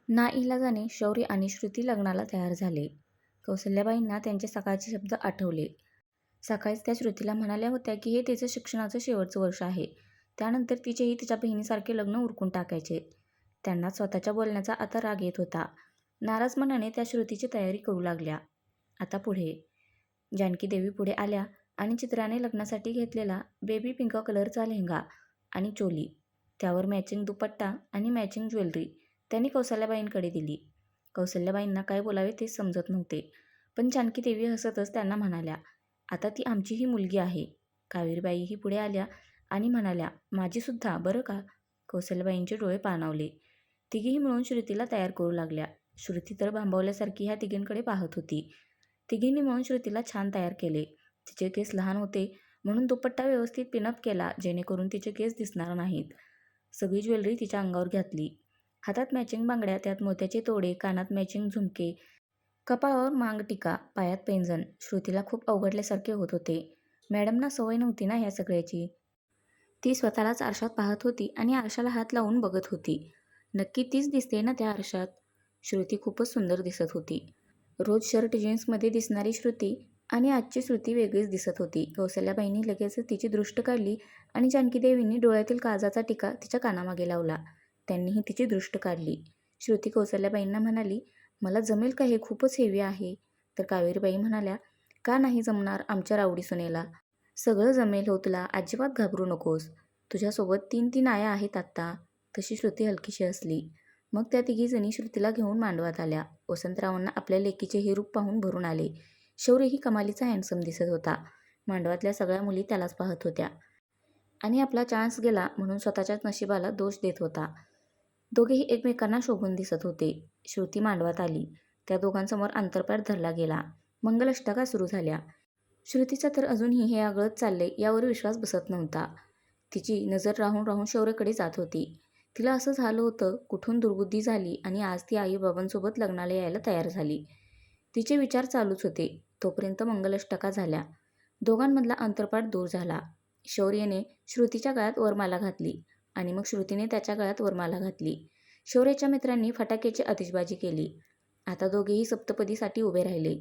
नाईलाजाने शौर्य आणि श्रुती लग्नाला तयार झाले. कौसल्याबाईंना त्यांचे सकाळचे शब्द आठवले. सकाळीच त्या श्रुतीला म्हणाल्या होत्या की हे तिचं शिक्षणाचं शेवटचं वर्ष आहे. त्यानंतर तिचेही तिच्या बहिणीसारखे लग्न उरकून टाकायचे. त्यांना स्वतःच्या बोलण्याचा आता राग येत होता. नाराज मनाने त्या श्रुतीची तयारी करू लागल्या. आता पुढे. जानकी देवी पुढे आल्या आणि चित्राने लग्नासाठी घेतलेला बेबी पिंक कलरचा लेहंगा आणि चोली, त्यावर मॅचिंग दुपट्टा आणि मॅचिंग ज्वेलरी त्यांनी कौसल्याबाईंकडे दिली. कौसल्याबाईंना काय बोलावे तेच समजत नव्हते. पण जानकी देवी हसतच त्यांना म्हणाल्या, आता ती आमचीही मुलगी आहे. कावेरीबाईही पुढे आल्या आणि म्हणाल्या, माझीसुद्धा बरं का. कौसल्याबाईंचे डोळे पाणावले. तिघीही मिळून श्रुतीला तयार करू लागल्या. श्रुती तर भांबवल्यासारखी ह्या तिघींकडे पाहत होती. तिघींनी मिळून श्रुतीला छान तयार केले. तिचे केस लहान होते म्हणून दुपट्टा व्यवस्थित पिनअप केला जेणेकरून तिचे केस दिसणार नाहीत. सगळी ज्वेलरी तिच्या अंगावर घातली. हातात मॅचिंग बांगड्या, त्यात मोत्याचे तोडे, कानात मॅचिंग झुमके, कपाळावर मांगटिका, पायात पैंजण. श्रुतीला खूप अवघडल्यासारखे होत होते. मॅडमना सवय नव्हती ना ह्या सगळ्याची. ती स्वतःलाच आरशात पाहत होती आणि आरशाला हात लावून बघत होती. नक्की तीच दिसते ना त्या आरशात. श्रुती खूपच सुंदर दिसत होती. रोज शर्ट जीन्समध्ये दिसणारी श्रुती आणि आजची श्रुती वेगळीच दिसत होती. कौसल्याबाईंनी लगेचच तिची दृष्ट काढली आणि जानकीदेवींनी डोळ्यातील काळजाचा टिका तिच्या कानामागे लावला. त्यांनीही तिची दृष्ट काढली. श्रुती कौसल्याबाईंना म्हणाली, मला जमेल का हे, खूपच हेवी आहे. तर कावेरीबाई म्हणाल्या, का नाही जमणार आमच्या रावडी सुनेला. सगळं जमेल हो तुला, अजिबात घाबरू नकोस. तुझ्यासोबत 3 आया आहेत आत्ता. तशी श्रुती हलकीशी हसली. मग त्या तिघीजणी श्रुतीला घेऊन मांडवात आल्या. वसंतरावांना आपल्या लेकीचे हे रूप पाहून भरून आले. शौर्यही कमालीचा हँडसम दिसत होता. मांडवातल्या सगळ्या मुली त्यालाच पाहत होत्या आणि आपला चान्स गेला म्हणून स्वतःच्याच नशिबाला दोष देत होता. दोघेही एकमेकांना शोभून दिसत होते. श्रुती मांडवात आली. त्या दोघांसमोर अंतरपाट धरला गेला. मंगलाष्टका सुरू झाल्या. श्रुतीचा तर अजूनही हे आगळत चालले यावर विश्वास बसत नव्हता. तिची नजर राहून राहून शौर्यकडे जात होती. तिला असं झालं होतं, कुठून दुर्बुद्धी झाली आणि आज ती आईबाबांसोबत लग्नाला यायला तयार झाली. तिचे विचार चालूच होते. तोपर्यंत मंगलाष्टका झाल्या. दोघांमधला अंतरपाट दूर झाला. शौर्यने श्रुतीच्या गळ्यात वरमाला घातली आणि मग श्रुतीने त्याच्या गळ्यात वरमाला घातली. शौर्याच्या मित्रांनी फटाक्याची आतिषबाजी केली. आता दोघेही सप्तपदीसाठी उभे राहिले.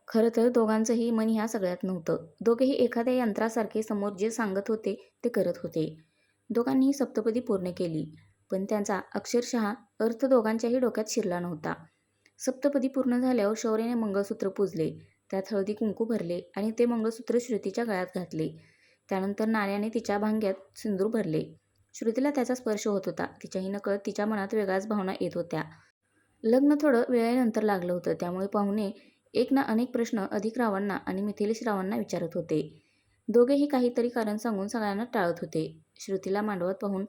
खरं तर दोघांचंही मन ह्या सगळ्यात नव्हतं. दोघेही एखाद्या यंत्रासारखे समोर जे सांगत होते ते करत होते. दोघांनीही सप्तपदी पूर्ण केली, पण त्यांचा अक्षरशः अर्थ दोघांच्याही डोक्यात शिरला नव्हता. सप्तपदी पूर्ण झाल्यावर शौर्याने मंगळसूत्र पूजले. त्यात हळदी कुंकू भरले आणि ते मंगळसूत्र श्रुतीच्या गळ्यात घातले. त्यानंतर नाण्याने तिच्या भांग्यात सिंदूर भरले. श्रुतीला त्याचा स्पर्श होत होता. तिच्याही नकळत तिच्या मनात वेगळ्याच भावना येत होत्या. लग्न थोडं वेळेनंतर लागलं होतं, त्यामुळे पाहुणे एक ना अनेक प्रश्न अधिकरावांना आणि मिथिलेशरावांना विचारत होते. दोघेही काहीतरी कारण सांगून सगळ्यांना टाळत होते. श्रुतीला मांडवात पाहून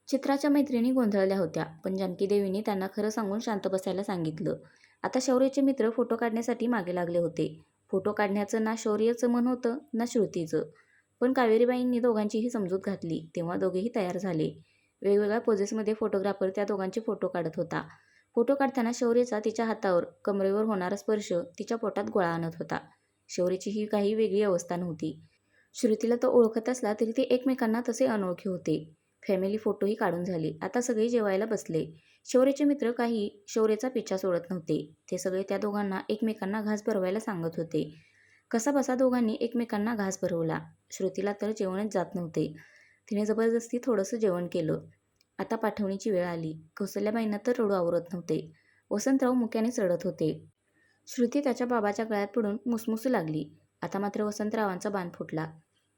चित्राच्या मैत्रिणी गोंधळल्या होत्या, पण जानकीदेवींनी त्यांना खरं सांगून शांत बसायला सांगितलं. आता शौर्याचे मित्र फोटो काढण्यासाठी मागे लागले होते. फोटो काढण्याचं ना शौर्याचं मन होतं ना श्रुतीचं. पण कावेरीबाईंनी दोघांचीही समजूत घातली. तेव्हा दोघेही तयार झाले. वेगवेगळ्या पोजेसमध्ये फोटोग्राफर त्या दोघांचे फोटो काढत होता. फोटो काढताना शौर्याचा तिच्या हातावर, कमरेवर होणारा स्पर्श तिच्या पोटात गोळा आणत होता. शौर्याची ही काही वेगळी अवस्था नव्हती. श्रुतीला तो ओळखत असला तरी ते एकमेकांना तसे अनोळखी होते. फॅमिली फोटोही काढून झाले. आता सगळे जेवायला बसले. शौर्याचे मित्र काही शौर्याचा पिच्छा सोडत नव्हते. ते सगळे त्या दोघांना एकमेकांना घास भरवायला सांगत होते. कसाबसा दोघांनी एकमेकांना घास भरवला. श्रुतीला तर जेवणच जात नव्हते. तिने जबरदस्ती थोडंसं जेवण केलं. आता पाठवणीची वेळ आली. कौसल्याबाईंना तर रडू आवरत नव्हते. वसंतराव मुक्यानेच रडत होते. श्रुती त्याच्या बाबाच्या गळ्यात पडून मुसमुसू लागली. आता मात्र वसंतरावांचा बाण फुटला.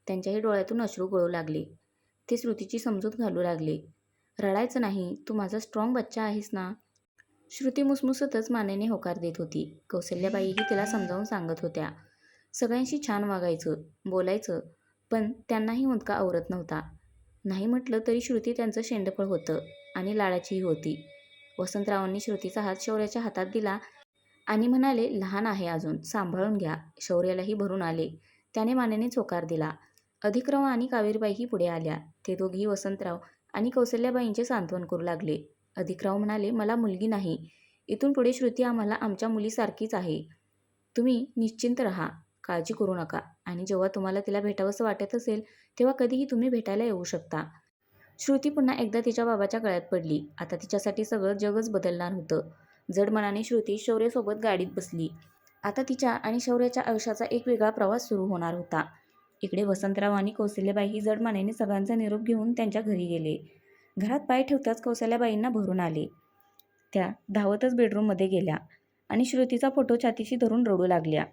त्यांच्याही डोळ्यातून अश्रू गळू लागले. ते श्रुतीची समजूत घालू लागले. रडायचं नाही, तू माझा स्ट्रॉंग बच्चा आहेस ना. श्रुती मुसमुसतच मानेने होकार देत होती. कौसल्याबाईही तिला समजावून सांगत होत्या. सगळ्यांशी छान वागायचं, बोलायचं, पण त्यांनाही मुदका आवरत नव्हता. नाही म्हटलं तरी श्रुती त्यांचं शेंडफळ होतं आणि लाडाचीही होती. वसंतरावांनी श्रुतीचा हात शौर्याच्या हातात दिला आणि म्हणाले, लहान आहे अजून, सांभाळून घ्या. शौर्यालाही भरून आले. त्याने मानेनेच होकार दिला. अधिकराव आणि कावेरीबाईही पुढे आल्या. ते दोघेही वसंतराव आणि कौसल्याबाईंचे सांत्वन करू लागले. अधिकराव म्हणाले, मला मुलगी नाही. इथून पुढे श्रुती आम्हाला आमच्या मुलीसारखीच आहे. तुम्ही निश्चिंत राहा, काळजी करू नका आणि जेव्हा तुम्हाला तिला भेटावंसं वाटत असेल तेव्हा कधीही तुम्ही भेटायला येऊ शकता. श्रुती पुन्हा एकदा तिच्या बाबाच्या गळ्यात पडली. आता तिच्यासाठी सगळं जगच बदलणार होतं. जड मनाने श्रुती शौर्यसोबत गाडीत बसली. आता तिच्या आणि शौर्याच्या आयुष्याचा एक वेगळा प्रवास सुरू होणार होता. इकडे वसंतराव आणि कौसल्याबाई जड मनाने सगळ्यांचा निरोप घेऊन त्यांच्या घरी गेले. घरात पाय ठेवताच कौसल्याबाईंना भरून आले. त्या धावतच बेडरूममध्ये गेल्या आणि श्रुतीचा फोटो छातीशी धरून रडू लागल्या.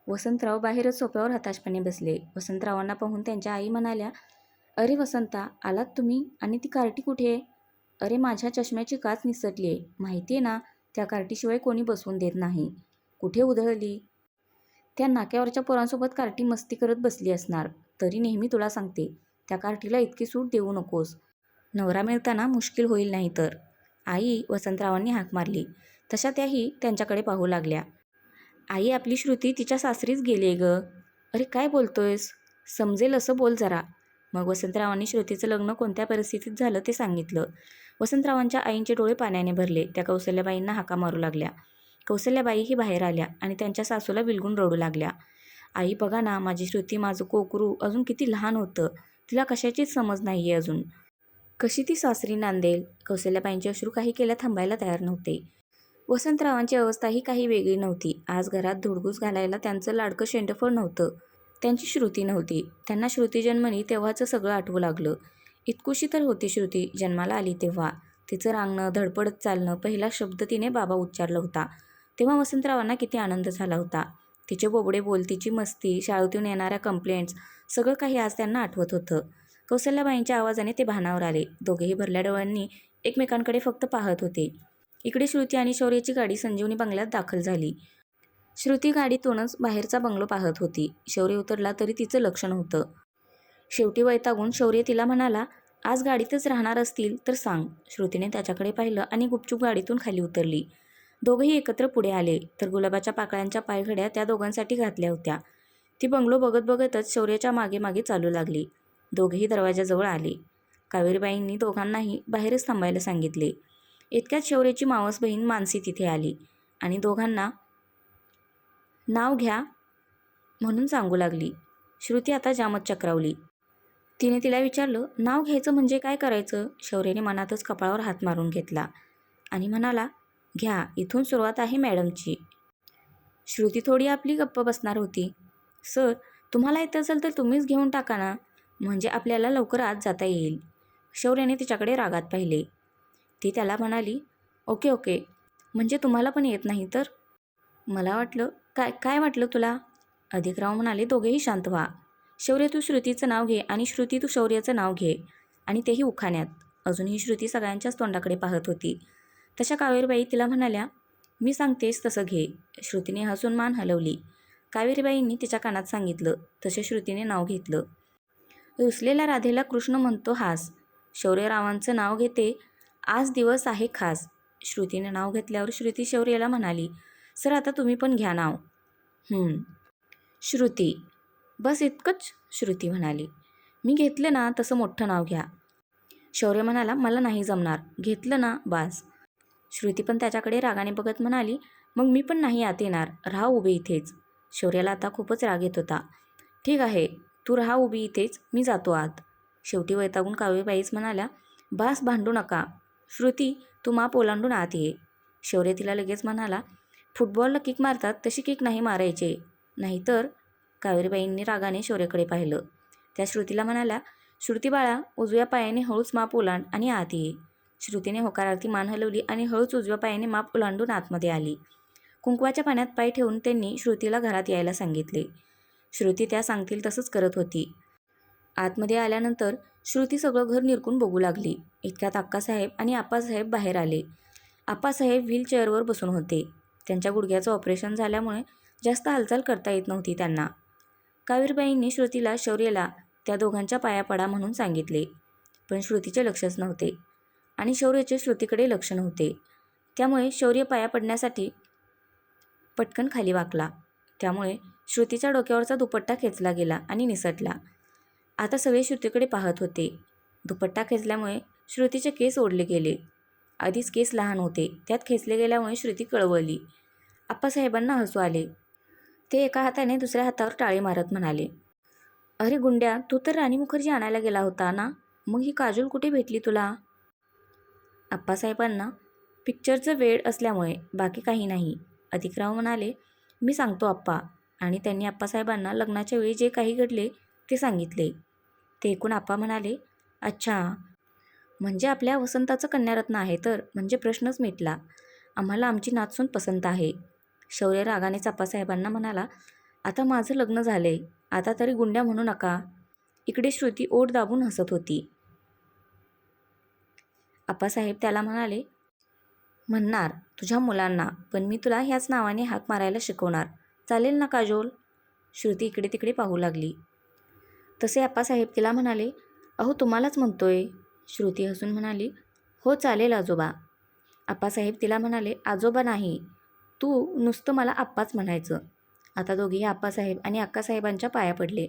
वसंतराव बाहेरच सोफ्यावर हताशपणे बसले. वसंतरावांना पाहून त्यांच्या आई म्हणाल्या, "अरे वसंता, आलात तुम्ही? आणि ती कार्टी कुठे आहे? अरे माझ्या चष्म्याची काच निसटली आहे. माहिती आहे ना, त्या कार्टीशिवाय कोणी बसवून देत नाही. कुठे उधळली? त्या नाक्यावरच्या पोरांसोबत कार्टी मस्ती करत बसली असणार. तरी नेहमी तुला सांगते, त्या कार्टीला इतकी सूट देऊ नकोस. नवरा मिळताना मुश्किल होईल नाही तर." आई, वसंतरावांनी हाक मारली. तशा त्याही त्यांच्याकडे पाहू लागल्या. "आई, आपली श्रुती तिच्या सासरीच गेली आहे गं." "अरे काय बोलतोयस? समजेल असं बोल जरा." मग वसंतरावांनी श्रुतीचं लग्न कोणत्या परिस्थितीत झालं ते सांगितलं. वसंतरावांच्या आईंचे डोळे पाण्याने भरले. त्या कौसल्याबाईंना हाका मारू लागल्या. कौसल्याबाईही बाहेर आल्या आणि त्यांच्या सासूला विलगून रडू लागल्या. "आई बघा ना, माझी श्रुती, माझं कोकरू अजून किती लहान होतं. तिला कशाचीच समज नाही आहे अजून. कशी ती सासरी नांदेल?" कौसल्याबाईंचे अश्रू काही केल्या थांबायला तयार नव्हते. वसंतरावांची अवस्थाही काही वेगळी नव्हती. आज घरात धुडगूस घालायला त्यांचं लाडकं शेंडफळ नव्हतं. त्यांची श्रुती नव्हती. त्यांना श्रुती जन्मली तेव्हाचं सगळं आठवू लागलं. इतकुशी तर होती श्रुती जन्माला आली तेव्हा. तिचं रांगणं, धडपडत चालणं, पहिला शब्द तिने बाबा उच्चारला होता तेव्हा वसंतरावांना किती आनंद झाला होता. तिचे बोबडे बोल, तिची मस्ती, शाळेतून येणाऱ्या कंप्लेंट्स, सगळं काही आज त्यांना आठवत होतं. कौसल्याबाईंच्या आवाजाने ते भानावर आले. दोघेही भरल्या डोळ्यांनी एकमेकांकडे फक्त पाहत होते. इकडे श्रुती आणि शौर्याची गाडी संजीवनी बंगल्यात दाखल झाली. श्रुती गाडीतूनच बाहेरचा बंगलो पाहत होती. शौर्य उतरला तरी तिचं लक्ष नव्हतं. शेवटी वैतागून शौर्य तिला म्हणाला, "आज गाडीतच राहणार असतील तर सांग." श्रुतीने त्याच्याकडे पाहिलं आणि गुपचूप गाडीतून खाली उतरली. दोघंही एकत्र पुढे आले तर गुलाबाच्या पाकळ्यांच्या पायघड्या त्या दोघांसाठी घातल्या होत्या. ती बंगलो बघत बघतच शौर्याच्या मागे मागे चालू लागली. दोघेही दरवाजाजवळ आले. कावेरीबाईंनी दोघांनाही बाहेरच थांबायला सांगितले. इतक्यात शौर्याची मावस बहीण मानसी तिथे आली आणि दोघांना नाव घ्या म्हणून सांगू लागली. श्रुती आता जामच चक्रावली. तिने तिला विचारलं, "नाव घ्यायचं म्हणजे काय करायचं?" शौर्याने मनातच कपाळावर हात मारून घेतला आणि म्हणाला, "घ्या, इथून सुरुवात आहे मॅडमची." श्रुती थोडी आपली गप्प बसणार होती. "सर, तुम्हाला येत असेल तर तुम्हीच घेऊन टाका ना, म्हणजे आपल्याला लवकर आत जाता येईल." शौर्याने तिच्याकडे रागात पाहिले. ती त्याला म्हणाली, "ओके ओके, म्हणजे तुम्हाला पण येत नाही तर?" "मला वाटलं काय काय वाटलं तुला?" अधिकराव म्हणाले, "दोघेही शांत व्हा. शौर्य, तू श्रुतीचं नाव घे आणि श्रुती तू शौर्याचं नाव घे, आणि तेही उखाण्यात." अजूनही श्रुती सगळ्यांच्याच तोंडाकडे पाहत होती. तशा कावेरीबाई तिला म्हणाल्या, "मी सांगतेस तसं घे." श्रुतीने हसून मान हलवली. कावेरीबाईंनी तिच्या कानात सांगितलं. तसे श्रुतीने नाव घेतलं. रुसलेल्या राधेला कृष्ण म्हणतो हास. शौर्यरावांचं नाव घेते, आज दिवस आहे खास. श्रुतीने नाव घेतल्यावर श्रुती शौर्याला म्हणाली, "सर, आता तुम्ही पण घ्या नाव." श्रुती, "बस इतकंच?" श्रुती म्हणाली. "मी घेतलं ना तसं मोठं नाव घ्या." शौर्य म्हणाला, "मला नाही जमणार. घेतलं ना बास." श्रुती पण त्याच्याकडे रागाने बघत म्हणाली, "मग मी पण नाही आत येणार. राहा उभे इथेच." शौर्याला आता खूपच राग येत होता. "ठीक आहे, तू राहा उभी इथेच, मी जातो आत." शेवटी वैतागून कावेरीबाईच म्हणाल्या, "बास, भांडू नका. श्रुती, तू माप ओलांडून आत ये." शौर्य तिला लगेच म्हणाला, "फुटबॉलला किक मारतात तशी किक नाही मारायचे, नाहीतर." कावेरीबाईंनी रागाने शौर्याकडे पाहिलं. त्या श्रुतीला म्हणाल्या, "श्रुती बाळा, उजव्या पायाने हळूच माप ओलांड आणि आत ये." श्रुतीने होकारार्थी मान हलवली आणि हळूच उजव्या पायाने माप ओलांडून आतमध्ये आली. कुंकवाच्या पाण्यात पाय ठेवून त्यांनी श्रुतीला घरात यायला सांगितले. श्रुती त्या सांगतील तसंच करत होती. आतमध्ये आल्यानंतर श्रुती सगळं घर निरखून बघू लागली. इतक्यात अक्कासाहेब आणि आप्पासाहेब बाहेर आले. आप्पासाहेब व्हीलचेअरवर बसून होते. त्यांच्या गुडघ्याचं ऑपरेशन झाल्यामुळे जास्त हालचाल करता येत नव्हती त्यांना. कावेरीबाईंनी श्रुतीला, शौर्याला त्या दोघांच्या पाया पडा म्हणून सांगितले. पण श्रुतीचे लक्षच नव्हते आणि शौर्याचे श्रुतीकडे लक्ष नव्हते. त्यामुळे शौर्य पाया पडण्यासाठी पटकन खाली वाकला. त्यामुळे श्रुतीच्या डोक्यावरचा दुपट्टा खेचला गेला आणि निसटला. आता सगळे श्रुतीकडे पाहत होते. दुपट्टा खेचल्यामुळे श्रुतीचे केस ओढले गेले. आधीच केस लहान होते, त्यात खेचले गेल्यामुळे श्रुती कळवळली. आप्पासाहेबांना हसू आले. ते एका हाताने दुसऱ्या हातावर टाळी मारत म्हणाले, "अरे गुंड्या, तू तर राणी मुखर्जी आणायला गेला होता ना? मग ही काजोल कुठे भेटली तुला? आप्पासाहेबांना पिक्चरचं वेळ असल्यामुळे बाकी काही नाही. अधिकराव म्हणाले, मी सांगतो आप्पा. आणि त्यांनी आप्पासाहेबांना लग्नाच्या वेळी जे काही घडले ते सांगितले. ते ऐकून आप्पा म्हणाले, अच्छा, म्हणजे आपल्या वसंताचं कन्यारत्न आहे तर, म्हणजे प्रश्नच मिटला. आम्हाला आमची नातसून पसंत आहे. शौर्य रागानेच आप्पासाहेबांना म्हणाला, आता माझं लग्न झालंय, आता तरी गुंड्या म्हणू नका. इकडे श्रुती ओठ दाबून हसत होती. आप्पासाहेब त्याला म्हणाले, म्हणणार तुझ्या मुलांना, पण मी तुला ह्याच नावाने हाक मारायला शिकवणार. चालेल ना काजोल? श्रुती इकडे तिकडे पाहू लागली. तसे आप्पासाहेब तिला म्हणाले, अहो तुम्हालाच म्हणतोय. श्रुती हसून म्हणाली, हो चालेल आजोबा. आप्पासाहेब तिला म्हणाले, आजोबा नाही, तू नुसतं मला आप्पाच म्हणायचं. आता दोघेही आप्पासाहेब आणि अक्कासाहेबांच्या पाया पडले.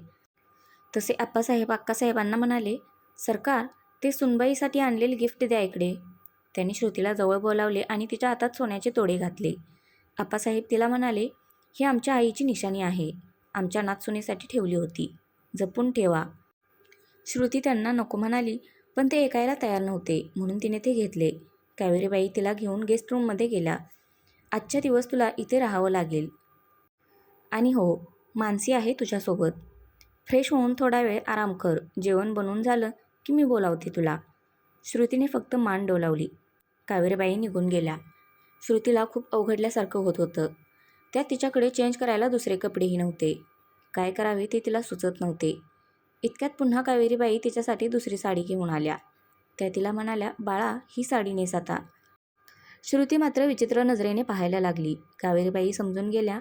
तसे आप्पासाहेब अक्कासाहेबांना म्हणाले, सरकार, ते सुनबाईसाठी आणलेले गिफ्ट द्या इकडे. त्यांनी श्रुतीला जवळ बोलावले आणि तिच्या हातात सोन्याचे तोडे घातले. आप्पासाहेब तिला म्हणाले, ही आमच्या आईची निशाणी आहे. आमच्या नातसुनेसाठी ठेवली होती. जपून ठेवा. श्रुती त्यांना नको म्हणाली, पण ते ऐकायला तयार नव्हते, म्हणून तिने ते घेतले. कावेरीबाई तिला घेऊन गेस्ट रूममध्ये गेल्या. आजच्या दिवस तुला इथे राहावं लागेल. आणि हो, मानसी आहे तुझ्यासोबत. फ्रेश होऊन थोडा वेळ आराम कर. जेवण बनवून झालं की मी बोलावते तुला. श्रुतीने फक्त मान डोलावली. कावेरीबाई निघून गेल्या. श्रुतीला खूप अवघडल्यासारखं होत होतं. त्यात तिच्याकडे चेंज करायला दुसरे कपडेही नव्हते. काय करावे ते तिला सुचत नव्हते. इतक्यात पुन्हा कावेरीबाई तिच्यासाठी दुसरी साडी घेऊन आल्या. त्या तिला म्हणाल्या, बाळा, ही साडी नेस आता. श्रुती मात्र विचित्र नजरेने पाहायला लागली. कावेरीबाई समजून गेल्या.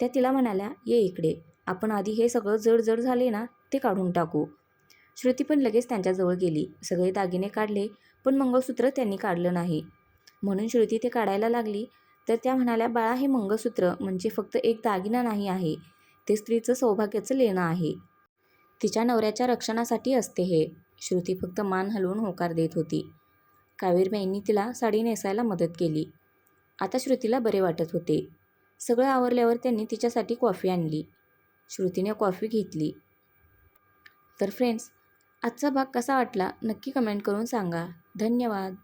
त्या तिला म्हणाल्या, ये इकडे. आपण आधी हे सगळं जड जड झाले ना ते काढून टाकू. श्रुती पण लगेच त्यांच्याजवळ गेली. सगळे दागिने काढले, पण मंगळसूत्र त्यांनी काढलं नाही. म्हणून श्रुती ते काढायला लागली तर त्या म्हणाल्या, बाळा, हे मंगळसूत्र म्हणजे फक्त एक दागिना नाही आहे. ते स्त्रीचं सौभाग्याचं लेणं आहे. तिच्या नवऱ्याच्या रक्षणासाठी असते हे. श्रुती फक्त मान हलवून होकार देत होती. कावेरीबाईंनी तिला साडी नेसायला मदत केली. आता श्रुतीला बरे वाटत होते. सगळं आवरल्यावर त्यांनी तिच्यासाठी कॉफी आणली. श्रुतीने कॉफी घेतली. तर फ्रेंड्स, आजचा भाग कसा वाटला नक्की कमेंट करून सांगा. धन्यवाद.